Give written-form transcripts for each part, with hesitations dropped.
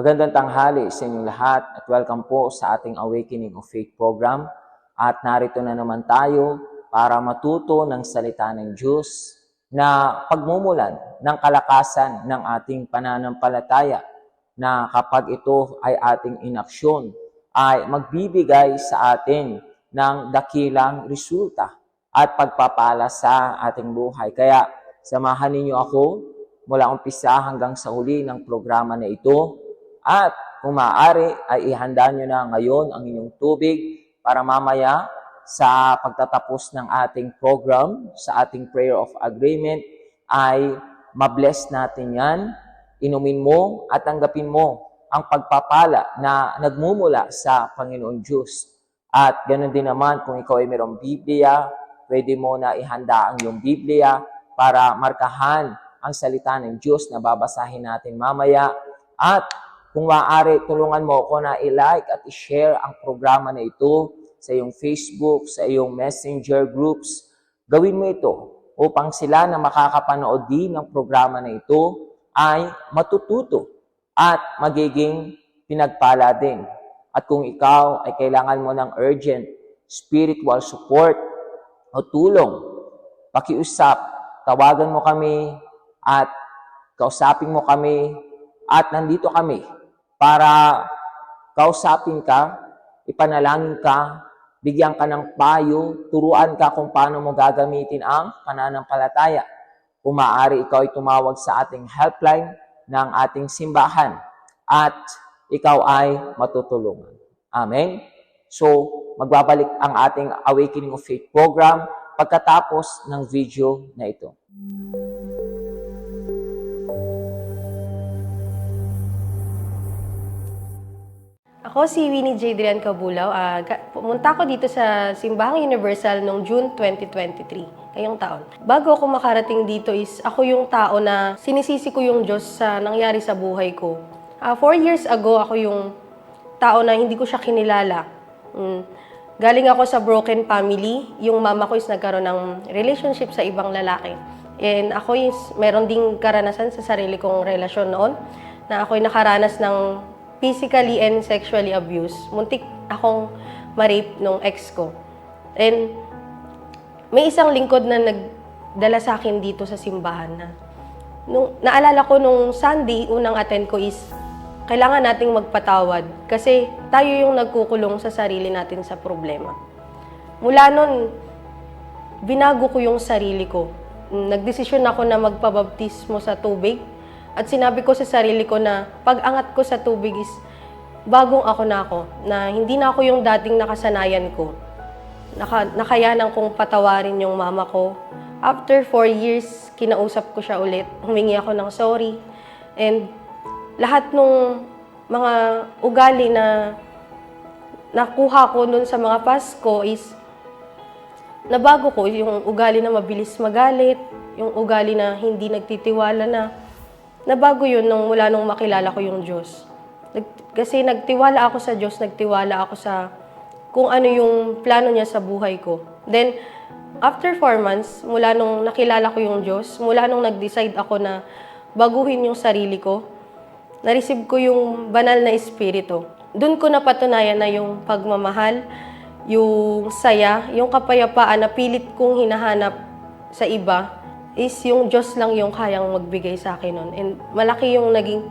Magandang tanghali sa inyong lahat at welcome po sa ating Awakening of Faith program. At narito na naman tayo para matuto ng salita ng Diyos na pagmumulan ng kalakasan ng ating pananampalataya na kapag ito ay ating inaksyon ay magbibigay sa atin ng dakilang resulta at pagpapala sa ating buhay. Kaya samahan ninyo ako mula umpisa hanggang sa huli ng programa na ito. At kung maaari ay ihanda nyo na ngayon ang inyong tubig para mamaya sa pagtatapos ng ating program, sa ating prayer of agreement, ay mabless natin yan. Inumin mo at tanggapin mo ang pagpapala na nagmumula sa Panginoon Diyos. At ganoon din naman kung ikaw ay mayroong Biblia, pwede mo na ihanda ang iyong Biblia para markahan ang salita ng Diyos na babasahin natin mamaya. At kung maaari, tulungan mo ako na i-like at i-share ang programa na ito sa iyong Facebook, sa iyong messenger groups. Gawin mo ito upang sila na makakapanood din ng programa na ito ay matututo at magiging pinagpala din. At kung ikaw ay kailangan mo ng urgent spiritual support o tulong, pakiusap, tawagan mo kami at kausapin mo kami at nandito kami para kausapin ka, ipanalangin ka, bigyan ka ng payo, turuan ka kung paano mo gagamitin ang pananampalataya. Kung maaari, ikaw ay tumawag sa ating helpline ng ating simbahan at ikaw ay matutulungan. Amen? So, magbabalik ang ating Awakening of Faith program pagkatapos ng video na ito. Ako si Winnie J. Drian Cabulao. Pumunta ako dito sa Simbahang Universal noong June 2023, ngayong taon. Bago ako makarating dito is ako yung tao na sinisisi ko yung Diyos sa nangyari sa buhay ko. 4 years ago, ako yung tao na hindi ko siya kinilala. Galing ako sa broken family. Yung mama ko is nagkaroon ng relationship sa ibang lalaki. And ako is meron ding karanasan sa sarili kong relasyon noon na ako'y nakaranas ng physically and sexually abused. Muntik akong ma-rape nung ex ko. And may isang lingkod na nagdala sa akin dito sa simbahan na naalala ko nung Sunday, unang attend ko is kailangan nating magpatawad kasi tayo yung nagkukulong sa sarili natin sa problema. Mula nun, binago ko yung sarili ko. Nagdesisyon ako na magpabaptismo sa tubig. At sinabi ko sa sarili ko na pag-angat ko sa tubig is bagong ako na hindi na ako yung dating nakasanayan ko. Nakayanan kong patawarin yung mama ko. After 4 years, kinausap ko siya ulit. Humingi ako ng sorry. And lahat ng mga ugali na nakuha ko dun sa mga Pasko is nabago ko yung ugali na mabilis magalit, yung ugali na hindi nagtitiwala na. Nabago yun mula nung makilala ko yung Diyos. Kasi nagtiwala ako sa Diyos, nagtiwala ako sa kung ano yung plano niya sa buhay ko. Then, after 4 months, mula nung nakilala ko yung Diyos, mula nung nag-decide ako na baguhin yung sarili ko, na-receive ko yung banal na espiritu. Doon ko napatunayan na yung pagmamahal, yung saya, yung kapayapaan na pilit kong hinahanap sa iba, is yung Diyos lang yung kayang magbigay sa akin nun. And malaki yung naging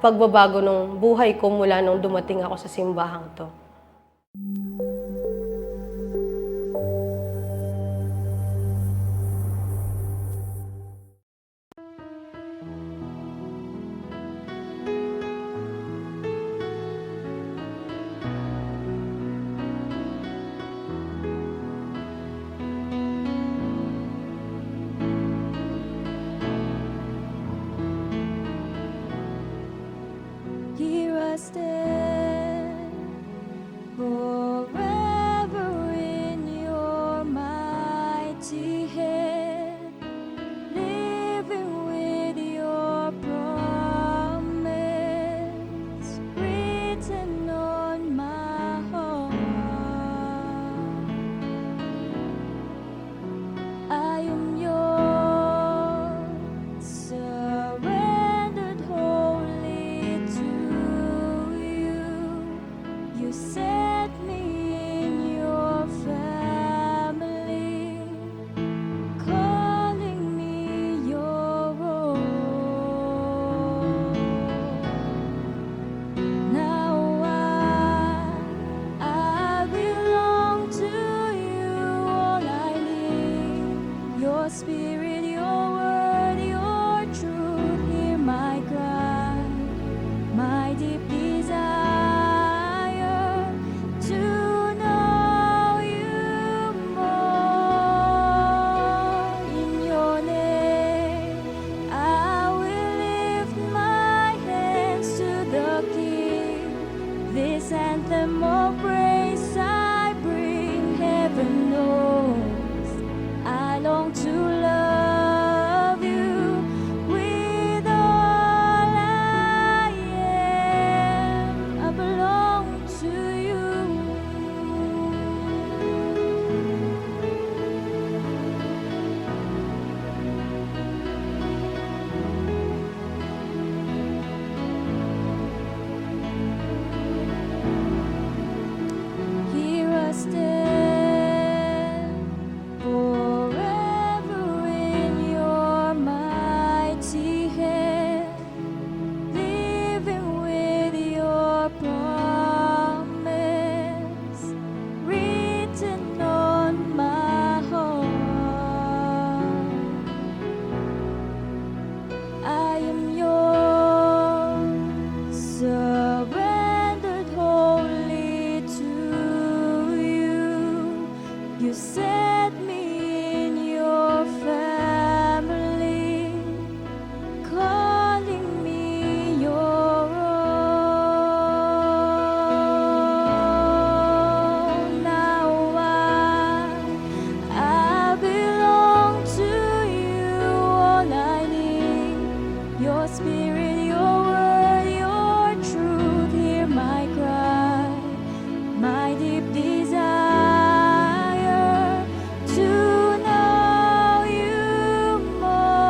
pagbabago ng buhay ko mula nung dumating ako sa simbahang to. Here I stand You set me in your family, calling me your own. Now I belong to you. All I need, your spirit, your word, your truth. Hear my cry, my deep desire to know you more.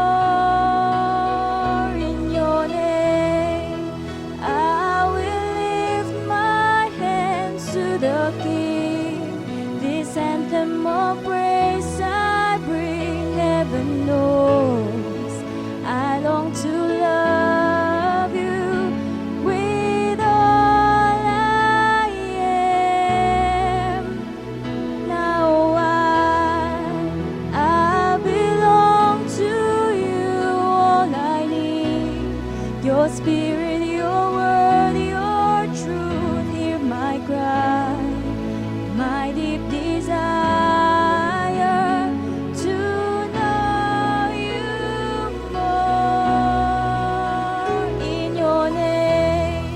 In your name, I will lift my hands to the King. This anthem of praise I bring, heaven knows I long to love you with all I am. Now I belong to you. All I need, your spirit, your word, your truth. Hear my cry, my deep desire to know you more. In your name,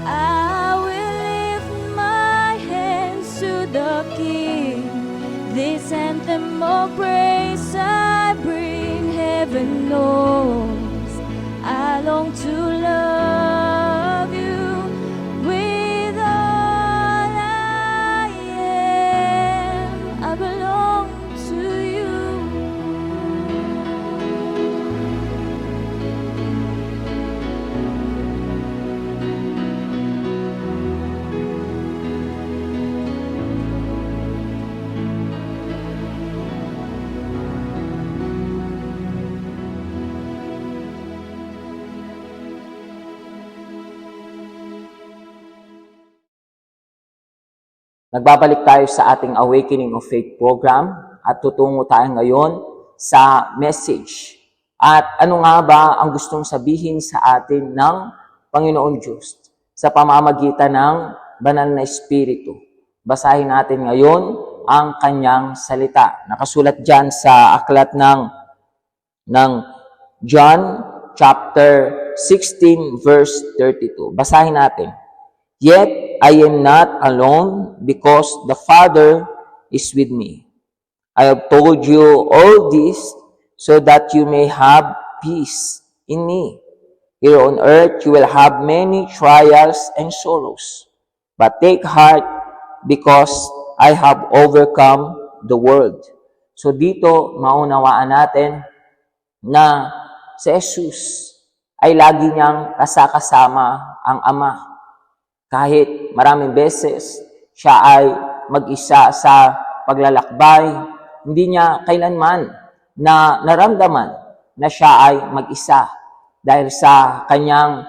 I will lift my hands to the King. This anthem of praise I bring, heaven knows I long to love you with all I am. I belong to you. Nagbabalik tayo sa ating Awakening of Faith program at tutungo tayo ngayon sa message. At ano nga ba ang gustong sabihin sa atin ng Panginoon Diyos sa pamamagitan ng banal na Espiritu? Basahin natin ngayon ang kanyang salita. Nakasulat dyan sa aklat ng John chapter 16 verse 32. Basahin natin. Yet I am not alone because the Father is with me. I have told you all this so that you may have peace in me. Here on earth you will have many trials and sorrows. But take heart because I have overcome the world. So dito maunawaan natin na si Jesus ay lagi niyang kasama ang Ama. Kahit maraming beses siya ay mag-isa sa paglalakbay, hindi niya kailanman na naramdaman na siya ay mag-isa dahil sa kanyang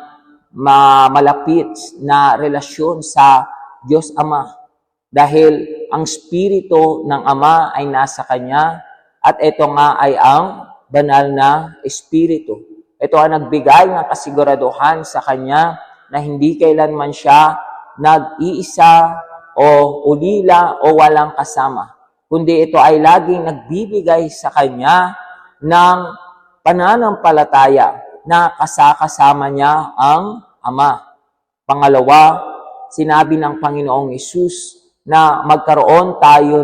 malapit na relasyon sa Diyos Ama. Dahil ang Espiritu ng Ama ay nasa kanya at ito nga ay ang banal na Espiritu. Ito ang nagbigay ng kasiguraduhan sa kanya na hindi kailanman siya nag-iisa o ulila o walang kasama, kundi ito ay laging nagbibigay sa kanya ng pananampalataya na kasama niya ang Ama. Pangalawa, sinabi ng Panginoong Hesus na magkaroon tayo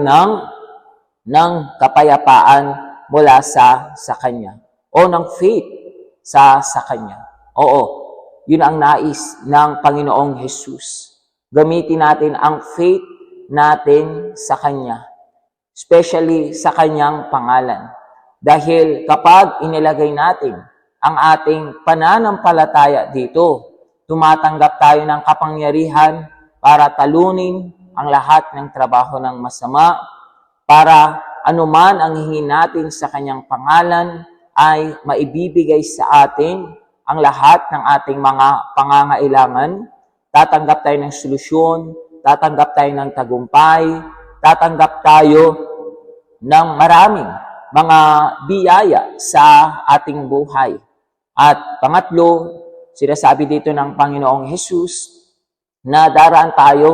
ng kapayapaan mula sa Kanya o ng faith sa Kanya. Oo. Yun ang nais ng Panginoong Hesus. Gamitin natin ang faith natin sa Kanya. Especially sa Kanyang pangalan. Dahil kapag inilagay natin ang ating pananampalataya dito, tumatanggap tayo ng kapangyarihan para talunin ang lahat ng trabaho ng masama, para anuman ang hingin natin sa Kanyang pangalan ay maibibigay sa atin ang lahat ng ating mga pangangailangan. Tatanggap tayo ng solusyon, tatanggap tayo ng tagumpay, tatanggap tayo ng maraming mga biyaya sa ating buhay. At pangatlo, sinasabi dito ng Panginoong Hesus na daraan tayo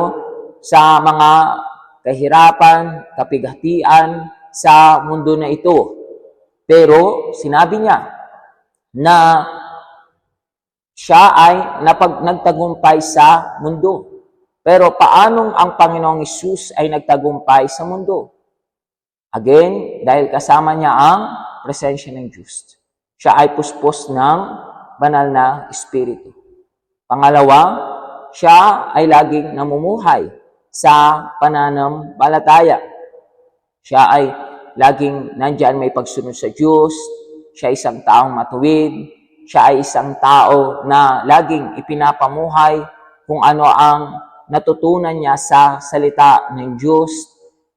sa mga kahirapan, kapighatian sa mundo na ito. Pero sinabi niya na siya ay nagtagumpay sa mundo. Pero paanong ang Panginoong Hesus ay nagtagumpay sa mundo? Again, dahil kasama niya ang presensya ng Diyos. Siya ay puspos ng banal na Espiritu. Pangalawa, siya ay laging namumuhay sa pananampalataya. Siya ay laging nandyan may pagsunod sa Diyos. Siya ay isang taong matuwid. Siya ay isang tao na laging ipinapamuhay kung ano ang natutunan niya sa salita ng Diyos.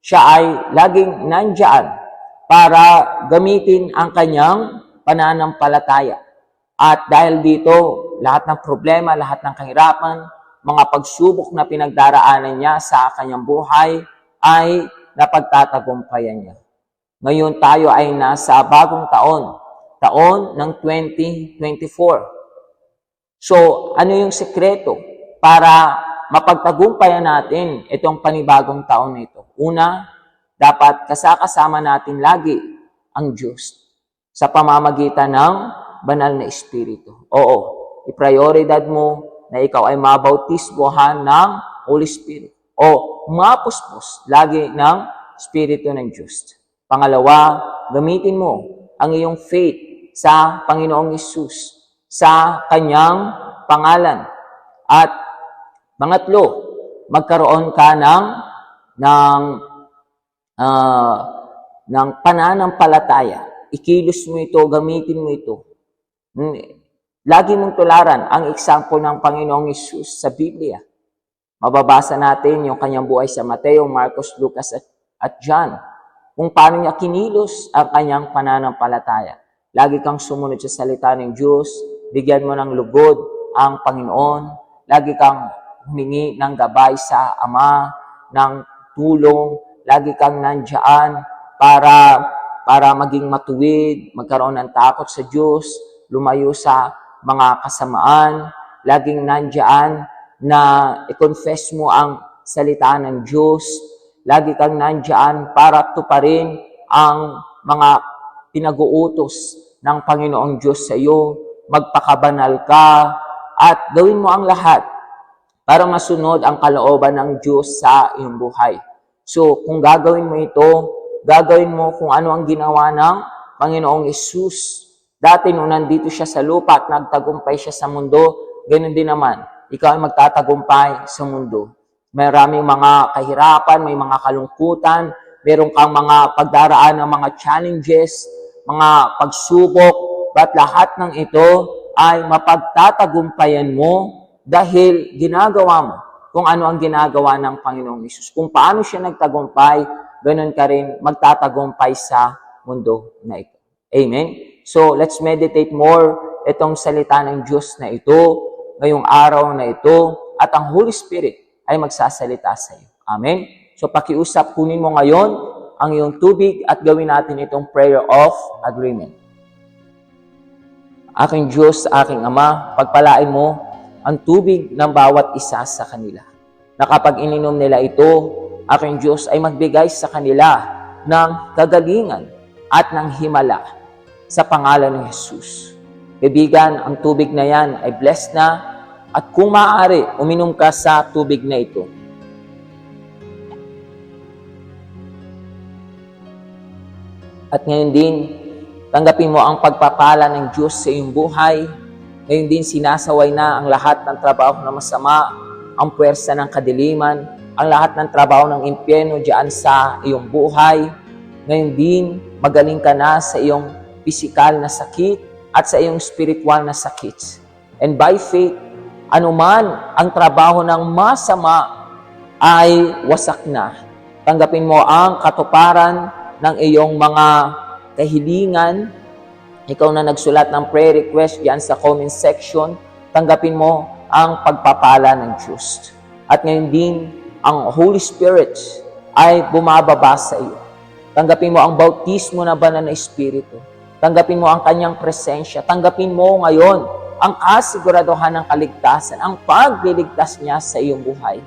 Siya ay laging nandyan para gamitin ang kanyang pananampalataya. At dahil dito, lahat ng problema, lahat ng kahirapan, mga pagsubok na pinagdaraanan niya sa kanyang buhay ay napagtatagumpayan niya. Ngayon tayo ay nasa bagong taon ng 2024. So, ano yung sekreto para mapagtagumpayan natin itong panibagong taon na ito? Una, dapat kasama natin lagi ang Diyos sa pamamagitan ng banal na Espiritu. Oo, i-prioridad mo na ikaw ay mabautismohan ng Holy Spirit o mapuspos lagi ng Espiritu ng Diyos. Pangalawa, gamitin mo ang iyong faith sa Panginoong Hesus, sa Kanyang pangalan. At pangatlo, magkaroon ka ng pananampalataya. Ikilos mo ito, gamitin mo ito. Lagi mong tularan ang example ng Panginoong Hesus sa Biblia. Mababasa natin yung kanyang buhay sa Mateo, Marcos, Lucas at John. Kung paano niya kinilos ang kanyang pananampalataya. Lagi kang sumunod sa salita ng Diyos, bigyan mo ng lugod ang Panginoon, lagi kang humingi ng gabay sa Ama, ng tulong, lagi kang nandiyan para maging matuwid, magkaroon ng takot sa Diyos, lumayo sa mga kasamaan, laging nandiyan na i-confess mo ang salita ng Diyos, lagi kang nandiyan para tuparin ang mga pinag-uutos ng Panginoong Diyos sa iyo, magpakabanal ka, at gawin mo ang lahat para masunod ang kalooban ng Diyos sa iyong buhay. So, kung gagawin mo ito, gagawin mo kung ano ang ginawa ng Panginoong Hesus. Dati nung nandito siya sa lupa at nagtagumpay siya sa mundo, ganoon din naman, ikaw ay magtatagumpay sa mundo. Maraming mga kahirapan, may mga kalungkutan, meron kang mga pagdaraan ng mga challenges, mga pagsubok, but lahat ng ito ay mapagtatagumpayan mo dahil ginagawa mo kung ano ang ginagawa ng Panginoong Hesus. Kung paano siya nagtagumpay, ganoon ka rin magtatagumpay sa mundo na ito. Amen? So, let's meditate more itong salita ng Diyos na ito, ngayong araw na ito, at ang Holy Spirit ay magsasalita sa iyo. Amen? So, pakiusap, kunin mo ngayon ang iyong tubig at gawin natin itong prayer of agreement. Aking Diyos, aking Ama, pagpalain mo ang tubig ng bawat isa sa kanila. Na kapag ininom nila ito, aking Diyos ay magbigay sa kanila ng kagalingan at ng himala sa pangalan ng Jesus. Kaibigan, ang tubig na yan ay blessed na at kung maaari, uminom ka sa tubig na ito. At ngayon din, tanggapin mo ang pagpapala ng Diyos sa iyong buhay. Ngayon din, sinasaway na ang lahat ng trabaho na masama, ang puwersa ng kadiliman, ang lahat ng trabaho ng impyerno diyan sa iyong buhay. Ngayon din, magaling ka na sa iyong pisikal na sakit at sa iyong spiritual na sakit. And by faith, anuman ang trabaho ng masama ay wasak na. Tanggapin mo ang katuparan ng iyong mga kahilingan. Ikaw na nagsulat ng prayer request diyan sa comment section, tanggapin mo ang pagpapala ng Diyos. At ngayon din, ang Holy Spirit ay bumababa sa iyo. Tanggapin mo ang bautismo na banal na Espiritu. Tanggapin mo ang kanyang presensya. Tanggapin mo ngayon ang kasiguraduhan ng kaligtasan, ang pagliligtas niya sa iyong buhay.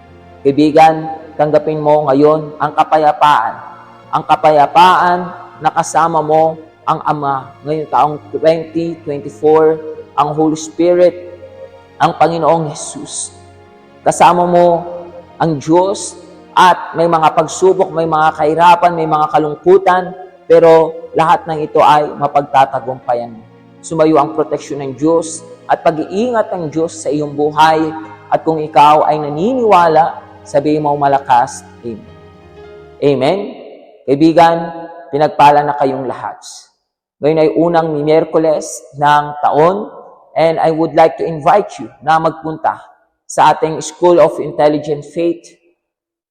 Kaibigan, tanggapin mo ngayon ang kapayapaan. Ang kapayapaan na kasama mo ang Ama ngayong taong 2024, ang Holy Spirit, ang Panginoong Jesus. Kasama mo ang Diyos at may mga pagsubok, may mga kahirapan, may mga kalungkutan, pero lahat ng ito ay mapagtatagumpayan mo. Sumayo ang proteksyon ng Diyos at pag-iingat ng Diyos sa iyong buhay. At kung ikaw ay naniniwala, sabihin mo malakas, Amen. Amen? Kaibigan, pinagpala na kayong lahat. Ngayon ay unang Miyerkules ng taon, and I would like to invite you na magpunta sa ating School of Intelligent Faith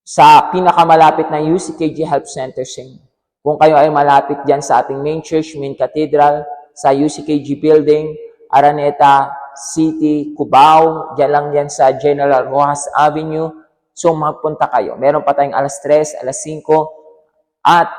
sa pinakamalapit na UCKG Help Center sa inyo. Kung kayo ay malapit dyan sa ating main church, main cathedral, sa UCKG building, Araneta City, Cubao, dyan lang yan sa General Rojas Avenue. So magpunta kayo. Meron pa tayong alas 3, alas 5, at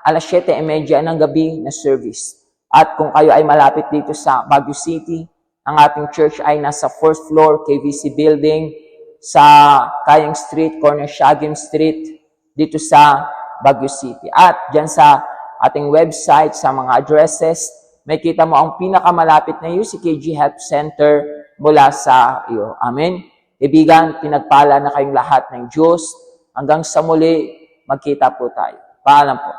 alas 7:30 ng gabi na service. At kung kayo ay malapit dito sa Baguio City, ang ating church ay nasa 4th floor, KVC building, sa Kayang Street, corner Siagim Street, dito sa Baguio City. At dyan sa ating website, sa mga addresses, may kita mo ang pinakamalapit na UCKG Help Center mula sa iyo. Amen? Kaibigan, pinagpala na kayong lahat ng Diyos. Hanggang sa muli, magkita po tayo. Paalam po.